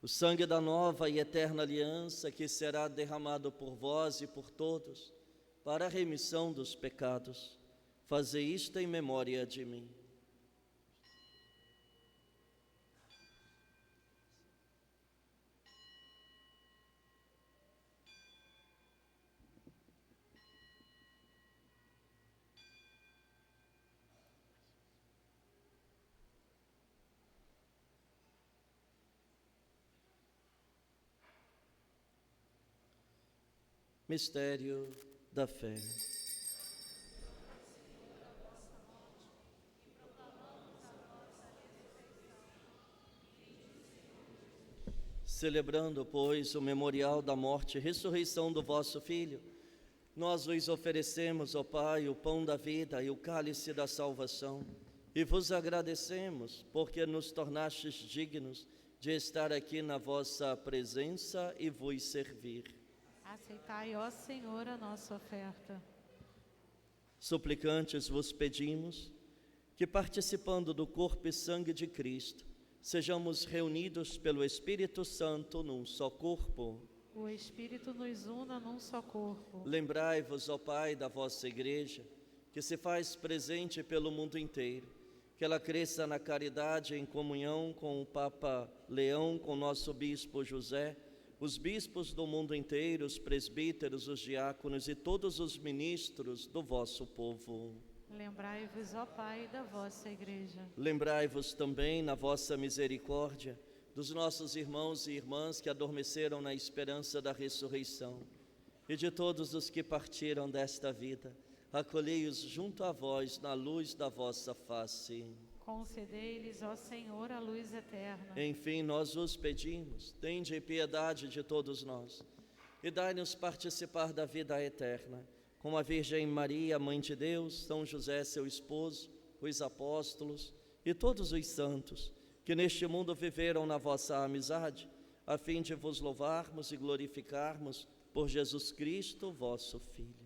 o sangue da nova e eterna aliança, que será derramado por vós e por todos para a remissão dos pecados. Fazei isto em memória de mim. Mistério da fé. Celebrando, pois, o memorial da morte e ressurreição do vosso Filho, nós vos oferecemos, ó Pai, o pão da vida e o cálice da salvação, e vos agradecemos, porque nos tornastes dignos de estar aqui na vossa presença e vos servir. aceitai, ó Senhor, a nossa oferta. Suplicantes vos pedimos que, participando do corpo e sangue de Cristo, sejamos reunidos pelo Espírito Santo num só corpo. O Espírito nos una num só corpo. Lembrai-vos, ó Pai, da vossa Igreja, que se faz presente pelo mundo inteiro, que ela cresça na caridade em comunhão com o Papa Leão, com nosso Bispo José, os bispos do mundo inteiro, os presbíteros, os diáconos e todos os ministros do vosso povo. Lembrai-vos, ó Pai, da vossa Igreja. Lembrai-vos também, na vossa misericórdia, dos nossos irmãos e irmãs que adormeceram na esperança da ressurreição, e de todos os que partiram desta vida. Acolhei-os junto a vós na luz da vossa face. Concedei-lhes, ó Senhor, a luz eterna. Enfim, nós vos pedimos, tende piedade de todos nós, e dai-nos participar da vida eterna, com a Virgem Maria, Mãe de Deus, São José, seu esposo, os apóstolos e todos os santos, que neste mundo viveram na vossa amizade, a fim de vos louvarmos e glorificarmos por Jesus Cristo, vosso Filho.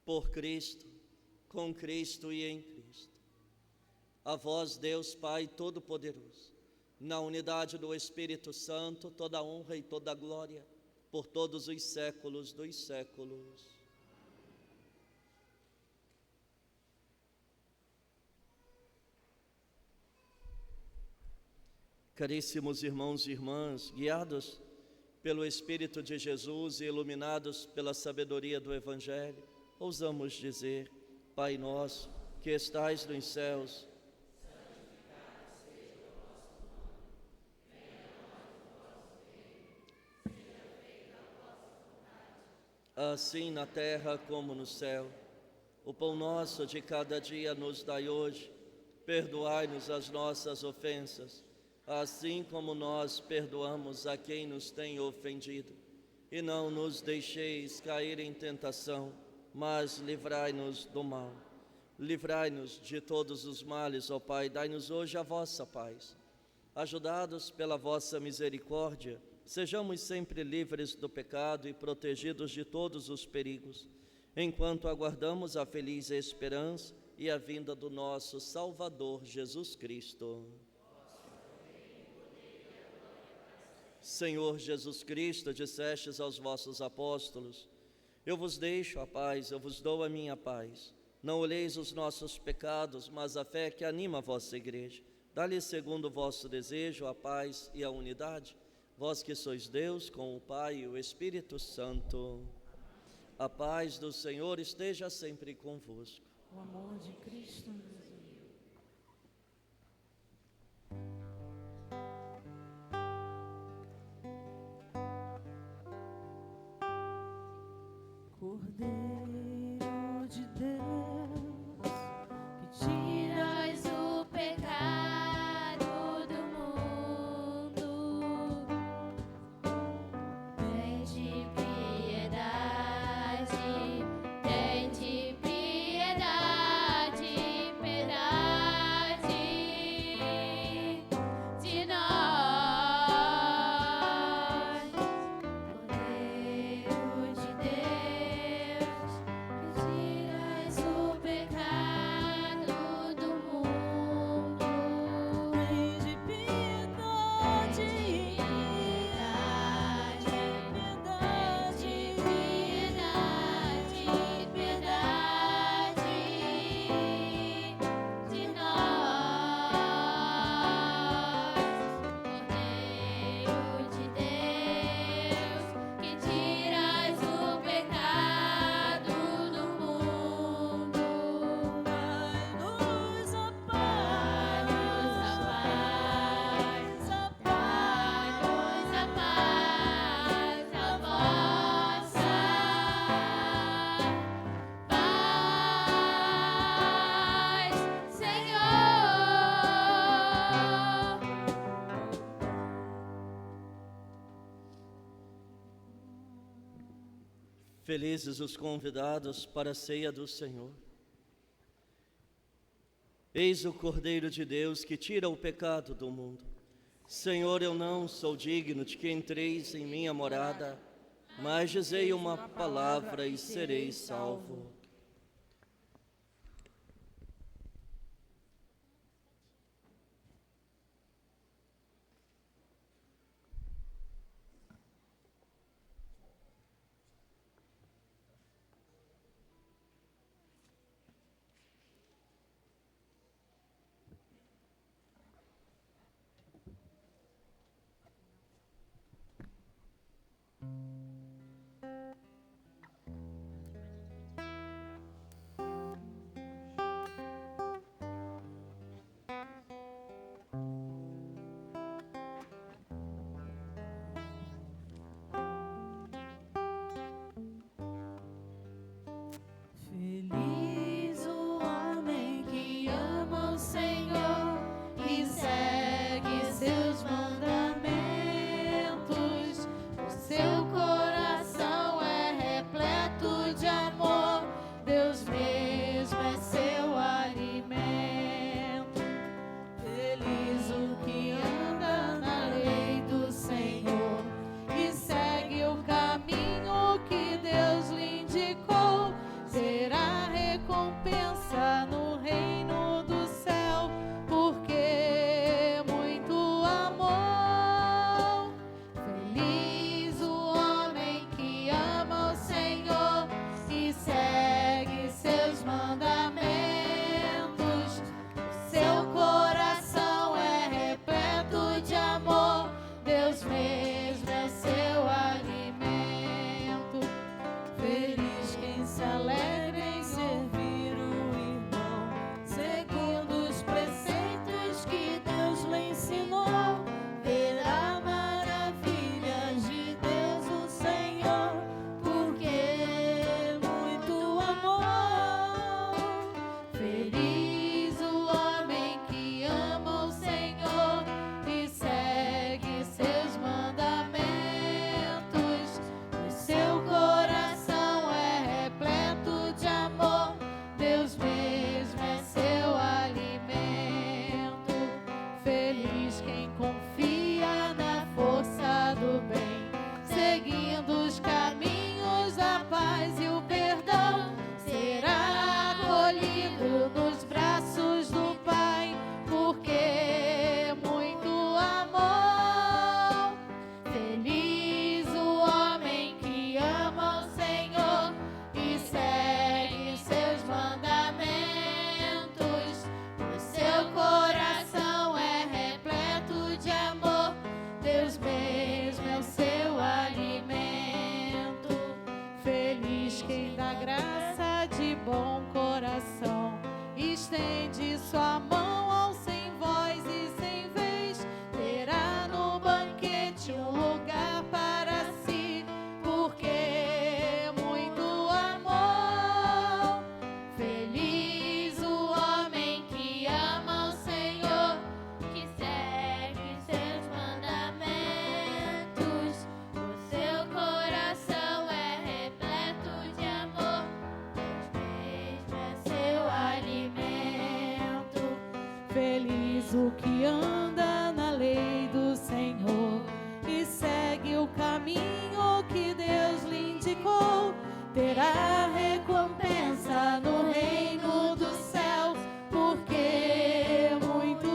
Por Cristo, com Cristo e em Cristo. A vós, Deus Pai Todo-Poderoso, na unidade do Espírito Santo, toda honra e toda glória, por todos os séculos dos séculos. Caríssimos irmãos e irmãs, guiados pelo Espírito de Jesus e iluminados pela sabedoria do Evangelho, ousamos dizer: Pai nosso, que estais nos céus, assim na terra como no céu. O pão nosso de cada dia nos dai hoje. Perdoai-nos as nossas ofensas, assim como nós perdoamos a quem nos tem ofendido. E não nos deixeis cair em tentação, mas livrai-nos do mal. Livrai-nos de todos os males, ó Pai, dai-nos hoje a vossa paz. Ajudados pela vossa misericórdia, sejamos sempre livres do pecado e protegidos de todos os perigos, enquanto aguardamos a feliz esperança e a vinda do nosso Salvador Jesus Cristo. Senhor Jesus Cristo, dissestes aos vossos apóstolos: eu vos deixo a paz, eu vos dou a minha paz. Não olheis os nossos pecados, mas a fé que anima a vossa Igreja. Dá-lhe segundo o vosso desejo a paz e a unidade, vós que sois Deus com o Pai e o Espírito Santo. A paz do Senhor esteja sempre convosco. O amor de Cristo nos une. Cordeiro de Deus, que Tirais o pecado do mundo, tende piedade, piedade de nós. Cordeiro de Deus, que tirais o pecado do mundo, tende piedade, piedade de nós. Cordeiro de Deus, que tirais o pecado do mundo, dai-nos a dai-nos a paz, dai-nos a paz, a vossa paz, Senhor. Felizes os convidados para a ceia do Senhor. Eis o Cordeiro de Deus que tira o pecado do mundo. Senhor, eu não sou digno de que entreis em minha morada, Mas dizei uma palavra e serei salvo. Feliz o homem que ama o Senhor e segue seus mandamentos. O seu coração é repleto de amor. Deus mesmo é seu alimento. Feliz o que anda na lei do Senhor e segue o caminho que Deus lhe indicou. Será recompensa no reino do céu, porque muito amor. Feliz o homem que ama o Senhor e segue seus mandamentos. O seu coração é repleto de amor. Deus mesmo é seu alimento. Feliz quem se alegra em servir o irmão, segundo os preceitos que Deus lhe ensinou. Verá maravilhas de Deus o Senhor, porque muito amor. Feliz o homem que ama o Senhor e segue seus mandamentos. O seu coração é repleto de amor. Deus mesmo é seu alimento. Feliz quem confia na força do bem, seguindo os caminhos da paz e o perdão. Será acolhido nos braços do Pai, porque muito amor. Feliz o homem que ama o Senhor e segue seus mandamentos. O seu coração é repleto de amor. Deus mesmo é o seu alimento. Feliz quem dá graça de bom coração, estende sua mão ao sem voz e sem vez. Terá no banquete um lugar para si, porque muito amor. Feliz o homem que ama o Senhor, que segue seus mandamentos. O seu coração é repleto de amor. Deus mesmo é seu alimento. Feliz o que anda na lei do Senhor e segue o caminho que Deus lhe indicou. Terá recompensa no reino do céu, porque muito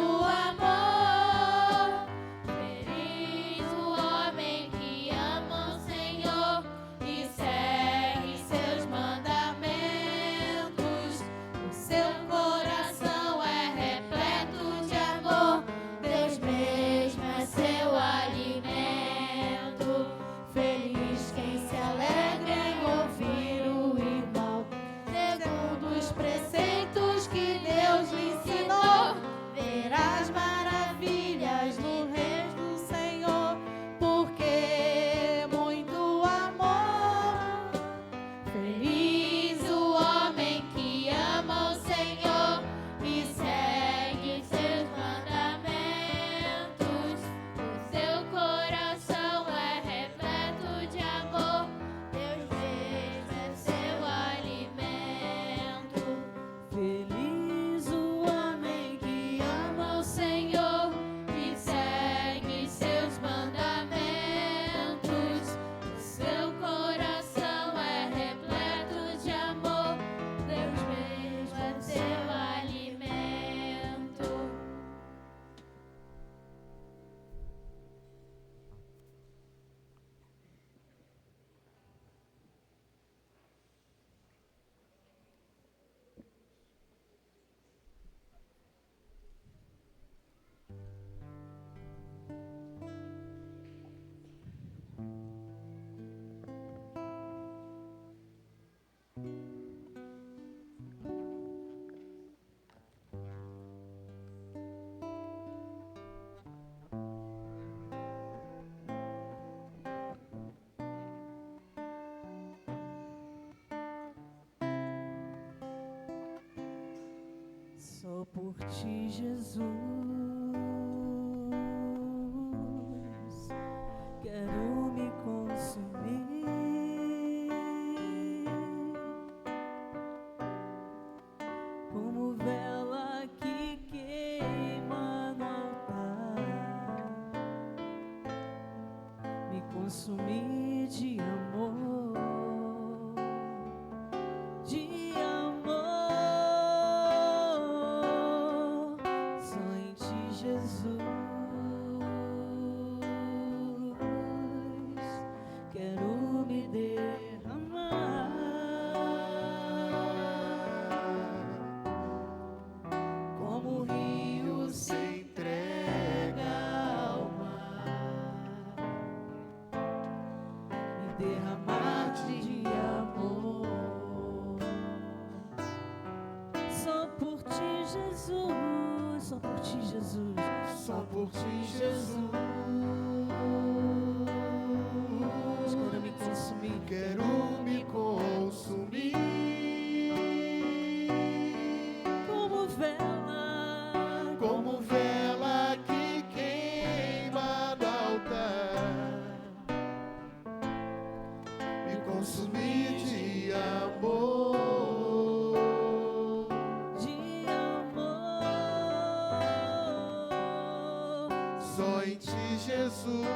amor. Feliz o homem que ama o Senhor e segue seus mandamentos. O seu coração é repleto de amor. Deus mesmo é seu alimento. Feliz quem se alegra em ouvir o irmão, segundo os preceitos Só por ti, Jesus, quero me consumir. Como vela que queima no altar, me consumir de amor, de amor. Só em ti, Jesus, quero me derramar. Como rio se entrega ao mar, me derramar de amor. Só por ti, Jesus, só por ti, Jesus, Só por ti, Jesus, quero me consumir. quero me consumir. Como vela Como vela que queima no altar, me consumir de amor. de amor. Só em ti, Jesus,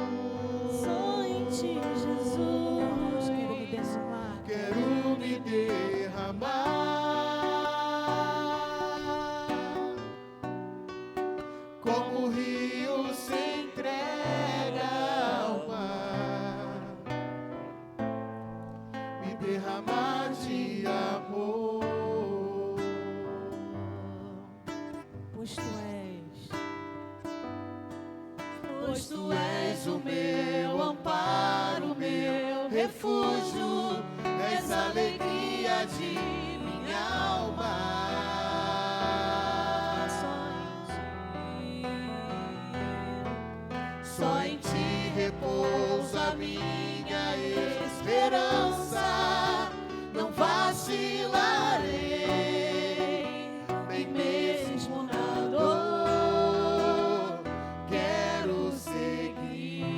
Só em ti, Jesus, quero me derramar. quero me derramar. Como o rio se entrega ao mar, me derramar de amor. Pois tu és o meu amparo, meu refúgio, és a alegria de minha alma. Só em ti repousa a minha esperança, não vacilarei, nem mesmo na dor. Quero seguir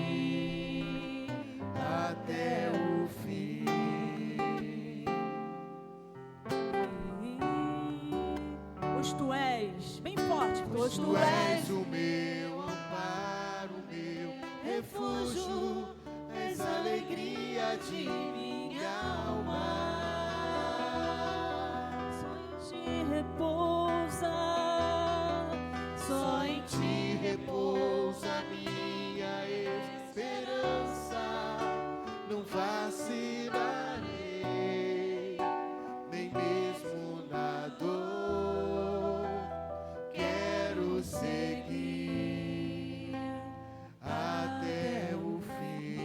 até o fim. Pois tu és, bem forte, Pois tu és o meu amparo, meu refúgio, és a alegria de minha alma. só em ti repousa, Só em ti repousa a minha esperança, não vacilarei, nem mesmo na dor. Quero seguir até o fim.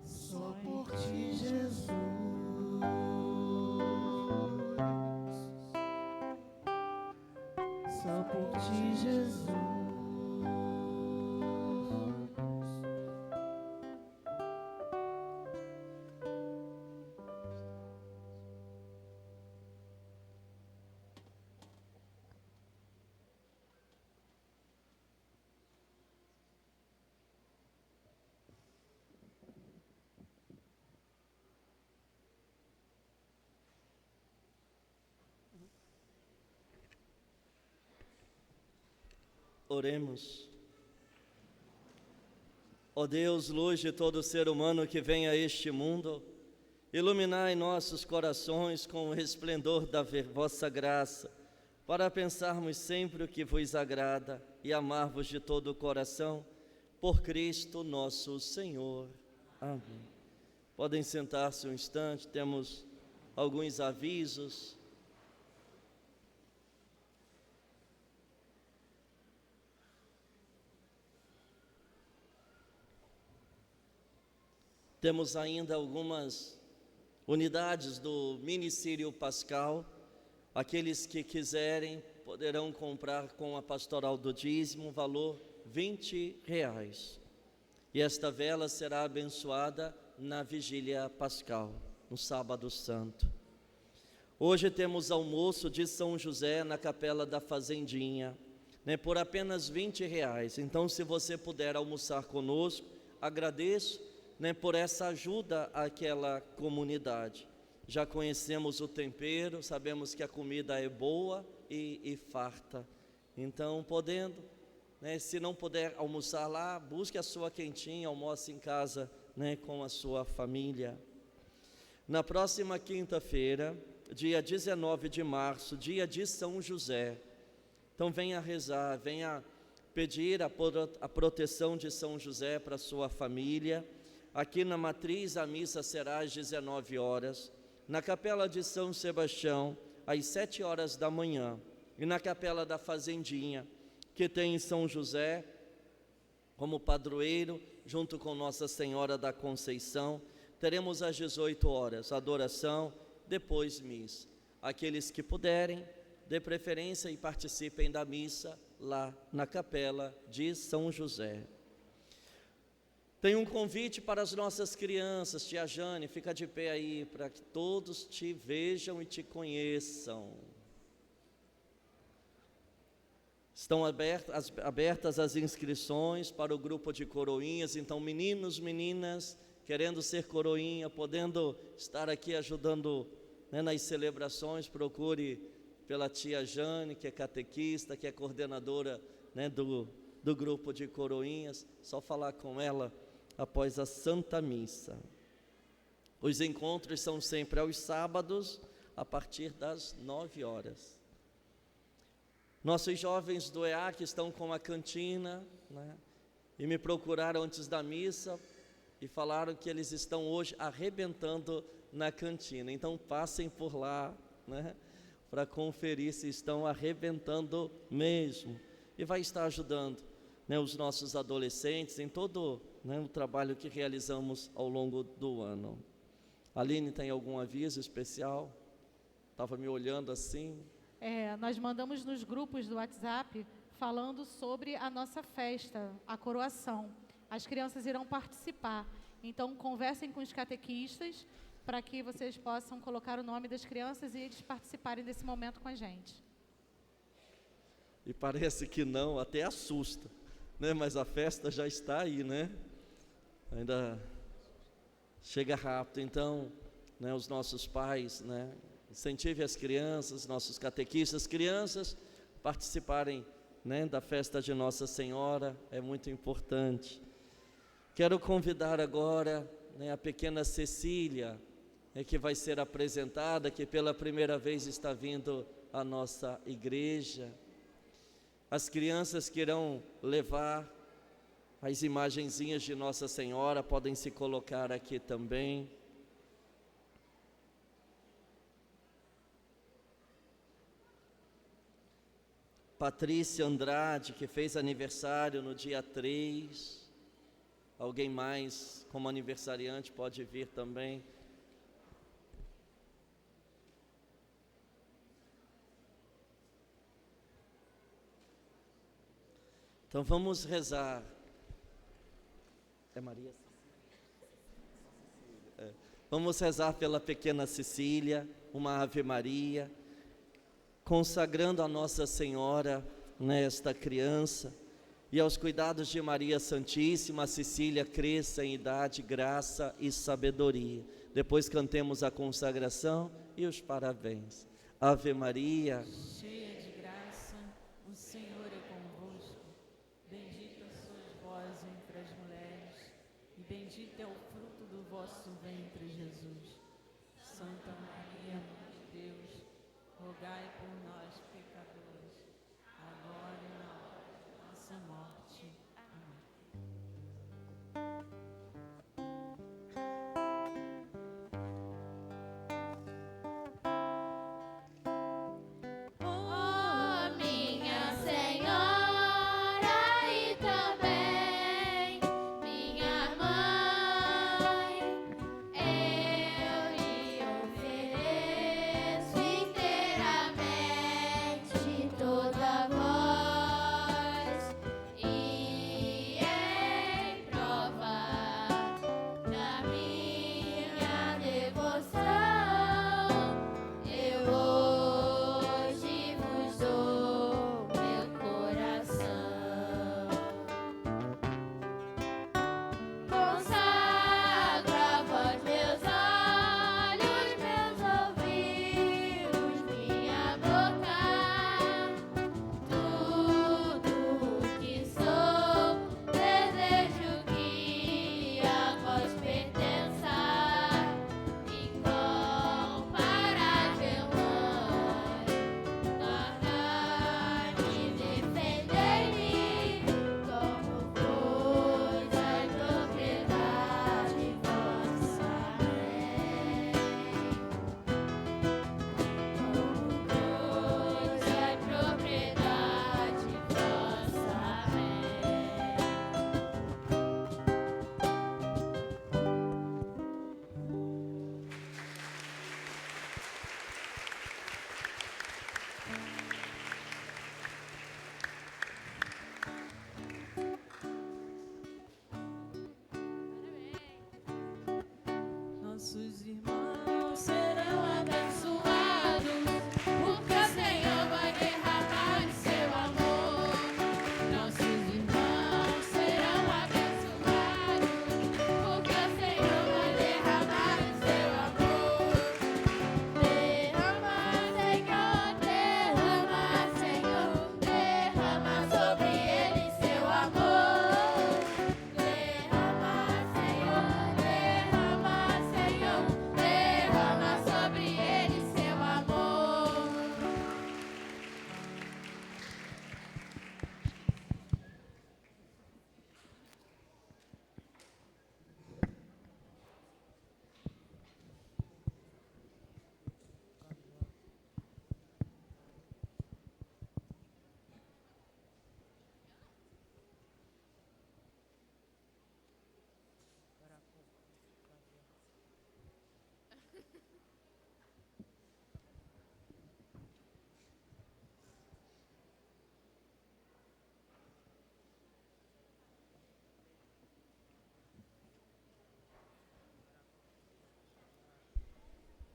Só por ti, Jesus, só por ti, Jesus. Oremos. Ó Deus, luz de todo ser humano que vem a este mundo, iluminai nossos corações com o resplendor da vossa graça, para pensarmos sempre o que vos agrada e amar-vos de todo o coração, por Cristo nosso Senhor. Amém. Podem sentar-se um instante, temos alguns avisos. Temos ainda algumas unidades do Mini Sírio Pascal. Aqueles que quiserem poderão comprar com a pastoral do dízimo, valor R$20. E esta vela será abençoada na vigília pascal, no sábado santo. Hoje temos almoço de São José na Capela da Fazendinha, por apenas R$20. Então, se você puder almoçar conosco, agradeço, por essa ajuda àquela comunidade. Já conhecemos o tempero, sabemos que a comida é boa e farta. Então, podendo, se não puder almoçar lá, busque a sua quentinha, almoce em casa, com a sua família. Na próxima quinta-feira, dia 19 de março, dia de São José. Então venha rezar, venha pedir a proteção de São José para a sua família. Aqui na Matriz a missa será às 19 horas. Na Capela de São Sebastião, às 7 horas da manhã. E na Capela da Fazendinha, que tem São José como padroeiro, junto com Nossa Senhora da Conceição, teremos às 18 horas adoração, depois missa. Aqueles que puderem, dê preferência e participem da missa lá na Capela de São José. Tem um convite para as nossas crianças. Tia Jane, fica de pé aí, para que todos te vejam e te conheçam. Estão abertas as inscrições para o grupo de coroinhas. Então, meninos, meninas, querendo ser coroinha, podendo estar aqui ajudando, nas celebrações, procure pela tia Jane, que é catequista, que é coordenadora, do grupo de coroinhas. Só falar com ela após a Santa Missa. Os encontros são sempre aos sábados, a partir das 9 horas. Nossos jovens do EAC estão com a cantina, e me procuraram antes da missa e falaram que eles estão hoje arrebentando na cantina. Então passem por lá, para conferir se estão arrebentando mesmo. E vai estar ajudando, os nossos adolescentes em todo, o trabalho que realizamos ao longo do ano. Aline, tem algum aviso especial? Estava me olhando assim. Nós mandamos nos grupos do WhatsApp falando sobre a nossa festa, a coroação. As crianças irão participar. Então, conversem com os catequistas para que vocês possam colocar o nome das crianças e eles participarem desse momento com a gente. E parece que não, até assusta, mas a festa já está aí, ainda chega rápido. Então, os nossos pais, incentive as crianças, nossos catequistas, crianças, participarem, da festa de Nossa Senhora, é muito importante. Quero convidar agora, a pequena Cecília, que vai ser apresentada, que pela primeira vez está vindo à nossa igreja. As crianças que irão levar as imagenzinhas de Nossa Senhora, podem se colocar aqui também. Patrícia Andrade, que fez aniversário no dia 3. Alguém mais como aniversariante pode vir também. Então vamos rezar. É Maria? Vamos rezar pela pequena Cecília, uma Ave Maria, consagrando a Nossa Senhora nesta criança e aos cuidados de Maria Santíssima. A Cecília cresça em idade, graça e sabedoria. Depois cantemos a consagração e os parabéns. Ave Maria, cheia de graça, o Senhor é convosco. Bendita sois vós entre as mulheres, e bendito é o fruto do vosso ventre, Jesus. Santa Maria, Mãe de Deus, rogai por nós, pecadores, agora e na hora de nossa morte. Oh, minha Senhora e também minha mãe,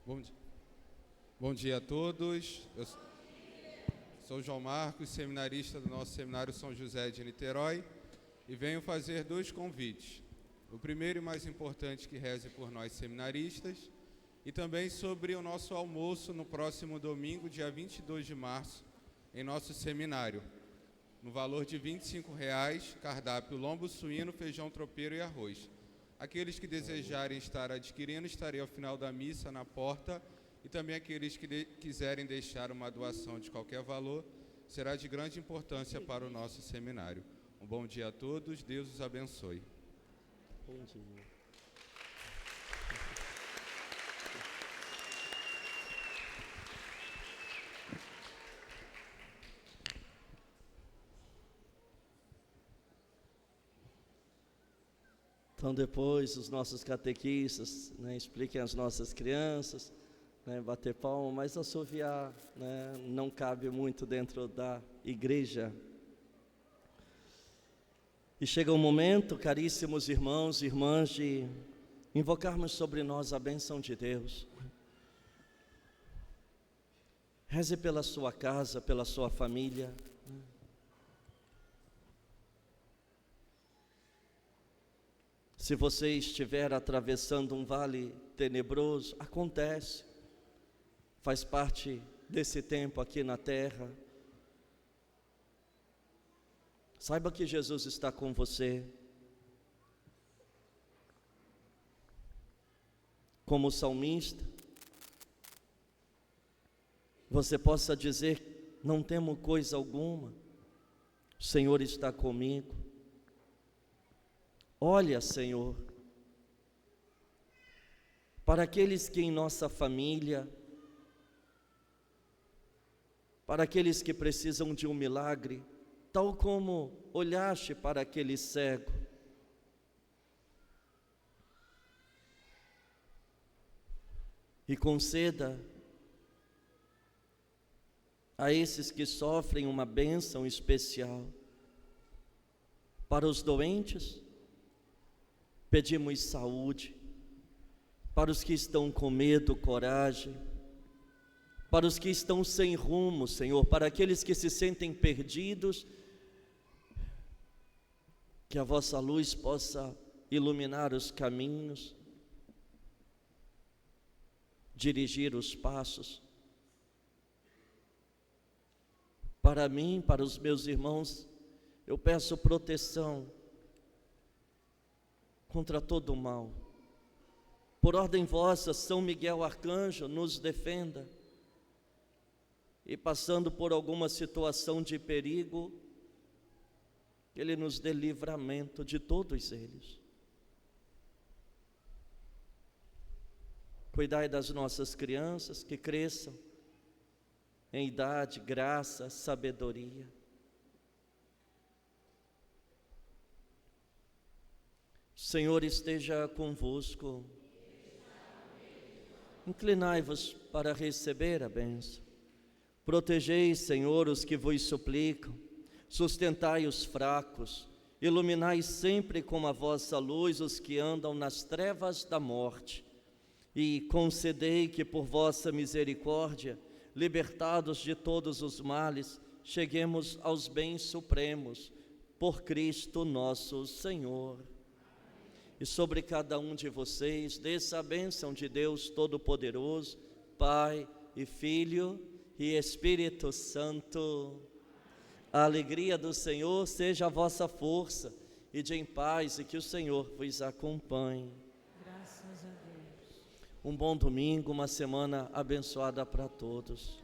Bom dia a todos. Eu sou João Marcos, seminarista do nosso Seminário São José de Niterói, e venho fazer 2 convites. O primeiro e mais importante, que reze por nós seminaristas, e também sobre o nosso almoço no próximo domingo, dia 22 de março, em nosso seminário, no valor de R$ 25,00, cardápio lombo suíno, feijão tropeiro e arroz. Aqueles que desejarem estar adquirindo, estarei ao final da missa na porta, e também aqueles que quiserem deixar uma doação de qualquer valor, será de grande importância para o nosso seminário. Um bom dia a todos, Deus os abençoe. Bom dia. Então, depois, os nossos catequistas, expliquem às nossas crianças, bater palma, mas assoviar, não cabe muito dentro da igreja. E chega o momento, caríssimos irmãos e irmãs, de invocarmos sobre nós a bênção de Deus. Reze pela sua casa, pela sua família. Se você estiver atravessando um vale tenebroso, acontece, faz parte desse tempo aqui na terra. Saiba que Jesus está com você. Como salmista, você possa dizer: não temo coisa alguma, o Senhor está comigo. Olha, Senhor, para aqueles que em nossa família, para aqueles que precisam de um milagre, tal como olhaste para aquele cego. E conceda a esses que sofrem uma bênção especial. Para os doentes, pedimos saúde. Para os que estão com medo, coragem. Para os que estão sem rumo, Senhor, para aqueles que se sentem perdidos, que a vossa luz possa iluminar os caminhos, dirigir os passos. Para mim, para os meus irmãos, eu peço proteção contra todo o mal. Por ordem vossa, São Miguel Arcanjo, nos defenda. E passando por alguma situação de perigo, Ele nos dê livramento de todos eles. Cuidai das nossas crianças, que cresçam em idade, graça, sabedoria. O Senhor esteja convosco. Inclinai-vos para receber a bênção. Protegei, Senhor, os que vos suplicam, sustentai os fracos, iluminai sempre com a vossa luz os que andam nas trevas da morte, e concedei que por vossa misericórdia, libertados de todos os males, cheguemos aos bens supremos, por Cristo nosso Senhor. E sobre cada um de vocês, desça a bênção de Deus Todo-Poderoso, Pai e Filho e Espírito Santo. A alegria do Senhor seja a vossa força, e de em paz, e que o Senhor vos acompanhe. Graças a Deus. Um bom domingo, uma semana abençoada para todos.